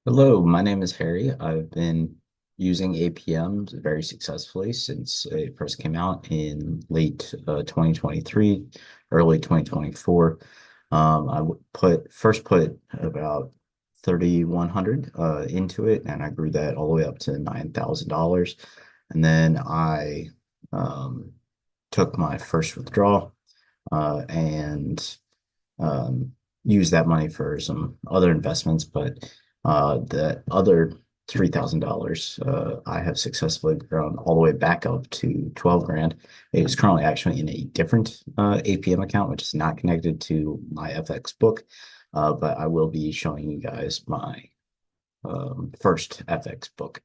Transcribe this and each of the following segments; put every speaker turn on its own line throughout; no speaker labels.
Hello, my name is Harry. I've been using APM very successfully since it first came out in late 2023, early 2024. I put about 3,100 into it, and I grew that all the way up to $9,000. And then I um, took my first withdrawal and um, use that money for some other investments, but the other $3,000 I have successfully grown all the way back up to 12 grand. It is currently actually in a different APM account, which is not connected to my FX book, but I will be showing you guys my first FX book.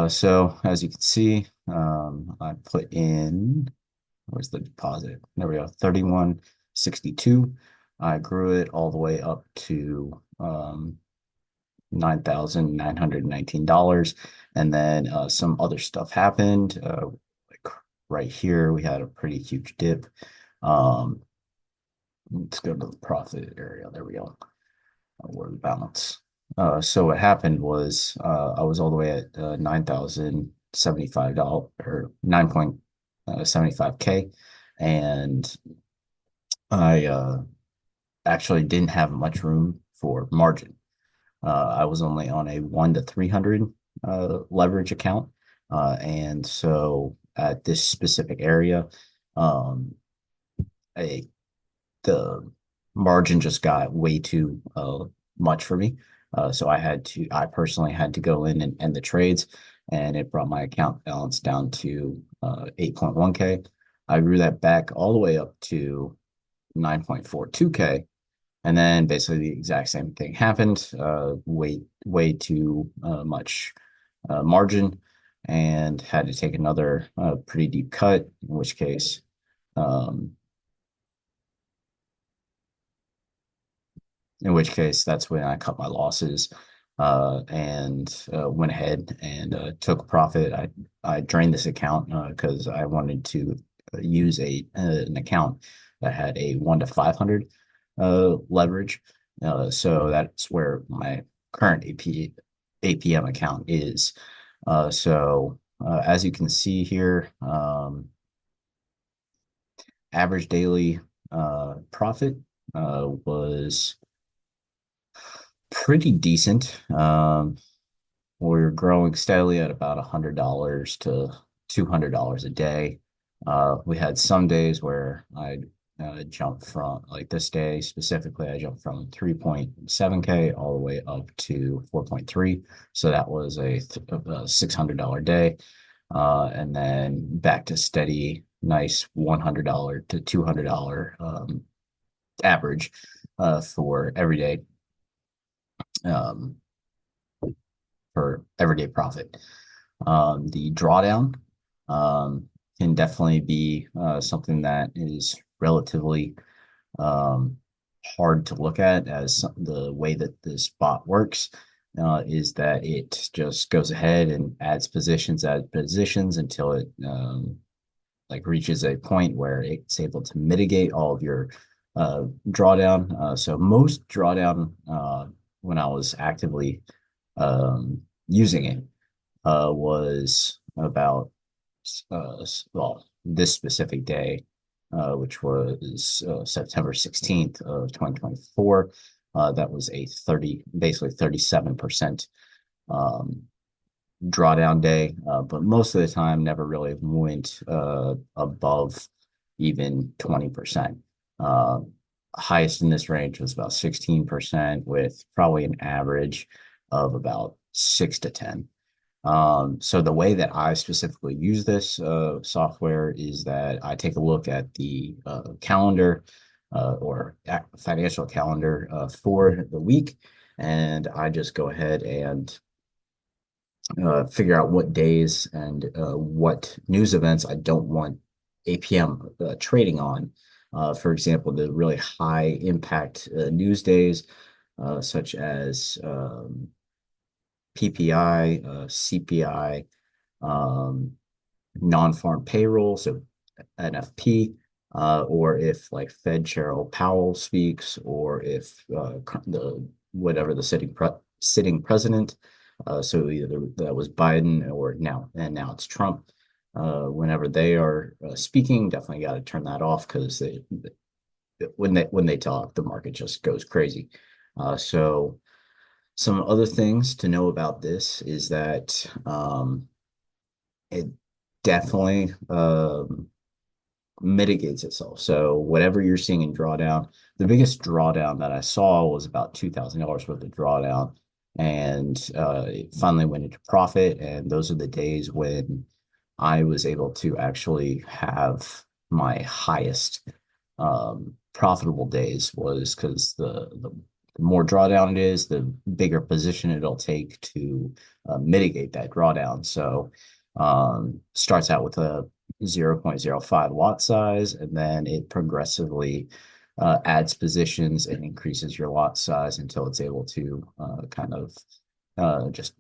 So as you can see, I put in where's the deposit? There we go, 3162. I grew it all the way up to $9,919. And then some other stuff happened. Like right here, we had a pretty huge dip. Um, let's go to the profit area. There we go. Where the balance. So what happened was I was all the way at $9,075 or 9.75K. And I actually didn't have much room for margin. I was only on a 1 to 300 leverage account. And so at this specific area, um, a, the margin just got way too much for me. So I personally had to go in and end the trades, and it brought my account balance down to 8.1K. I grew that back all the way up to 9.42K. And then basically the exact same thing happened, way too much margin, and had to take another pretty deep cut, um, in which case that's when I cut my losses and went ahead and took a profit. I drained this account because I wanted to use an account that had a 1 to 500 leverage. So that's where my current APM account is. As you can see here, average daily profit was pretty decent. We're growing steadily at about $100 to $200 a day. We had some days where I jumped from, like this day specifically, I jumped from 3.7K all the way up to 4.3. So that was a $600 day. And then back to steady, nice $100 to $200 average for everyday um, for everyday profit. The drawdown can definitely be something that is relatively um, hard to look at, as the way that this bot works is that it just goes ahead and adds positions until it like reaches a point where it's able to mitigate all of your drawdown. So most drawdown when I was actively using it was about well, this specific day, which was September 16th of 2024. That was a basically 37% um, drawdown day, but most of the time never really went above even 20%. Uh, Highest in this range was about 16%, with probably an average of about 6 to 10. So the way that I specifically use this software is that I take a look at the calendar or financial calendar for the week, and I just go ahead and figure out what days and what news events I don't want APM trading on. For example, the really high impact news days, such as PPI, CPI, um, non-farm payroll, so NFP, or if like Fed Chair Powell speaks, or if the whatever the sitting president. So either that was Biden or now it's Trump. Whenever they are speaking, definitely got to turn that off because when they talk, the market just goes crazy. So some other things to know about this is that it definitely mitigates itself. So whatever you're seeing in drawdown, the biggest drawdown that I saw was about $2,000 worth of drawdown, and it finally went into profit. And those are the days when I was able to actually have my highest profitable days, was because the more drawdown it is, the bigger position it'll take to mitigate that drawdown. So starts out with a 0.05 lot size, and then it progressively adds positions and increases your lot size until it's able to kind of just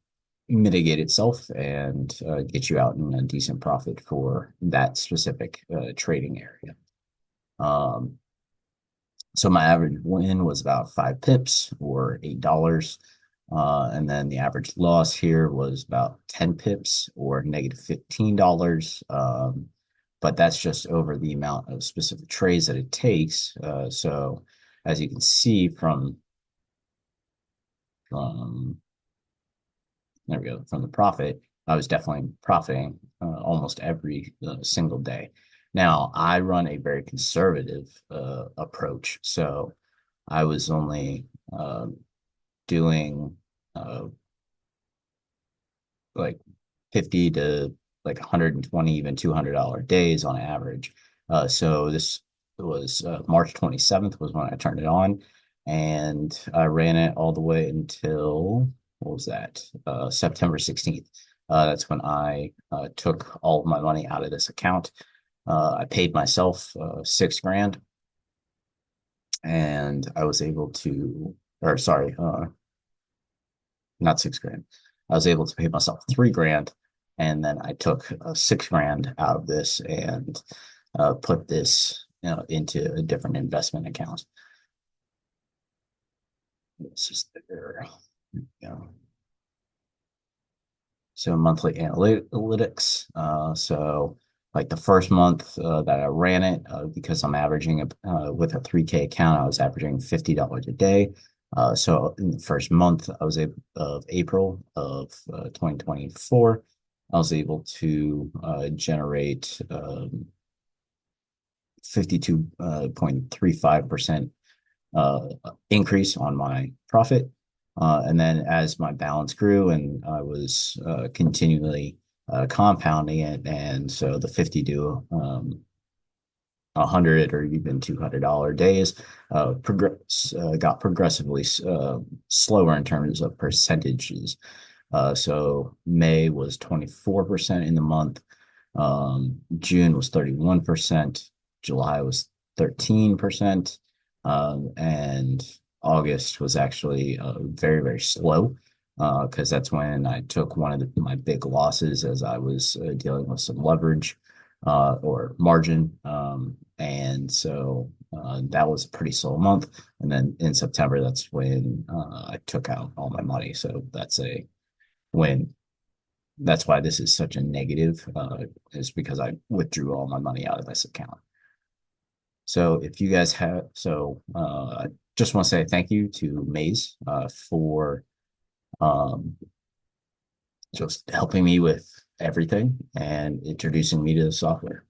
mitigate itself and get you out in a decent profit for that specific trading area. Um, so my average win was about 5 pips or $8. And then the average loss here was about 10 pips or negative $15. But that's just over the amount of specific trades that it takes. So as you can see from there we go, from the profit, I was definitely profiting almost every single day. Now, I run a very conservative approach. So I was only doing like 50 to like 120, even $200 days on average. So this was March 27th was when I turned it on, and I ran it all the way until, what was that? September 16th. That's when I took all of my money out of this account. I paid myself 6 grand, and I was able to, or sorry, not 6 grand. I was able to pay myself 3 grand, and then I took 6 grand out of this and put this, into a different investment account. It's just there. So monthly analytics. So like the first month that I ran it, because I'm averaging with a 3K account, I was averaging $50 a day. So in the first month of April of 2024, I was able to generate 52.35% increase on my profit. And then as my balance grew and I was continually compounding it, and so the 50 to 100 or even $200 days got progressively slower in terms of percentages. So May was 24% in the month. June was 31%. July was 13%. And August was actually very, very slow, because that's when I took one of my big losses as I was dealing with some leverage or margin. And so that was a pretty slow month. And then in September, that's when I took out all my money. So when that's why this is such a negative, is because I withdrew all my money out of this account. So if you guys have, I just want to say thank you to Maze for um, just helping me with everything and introducing me to the software.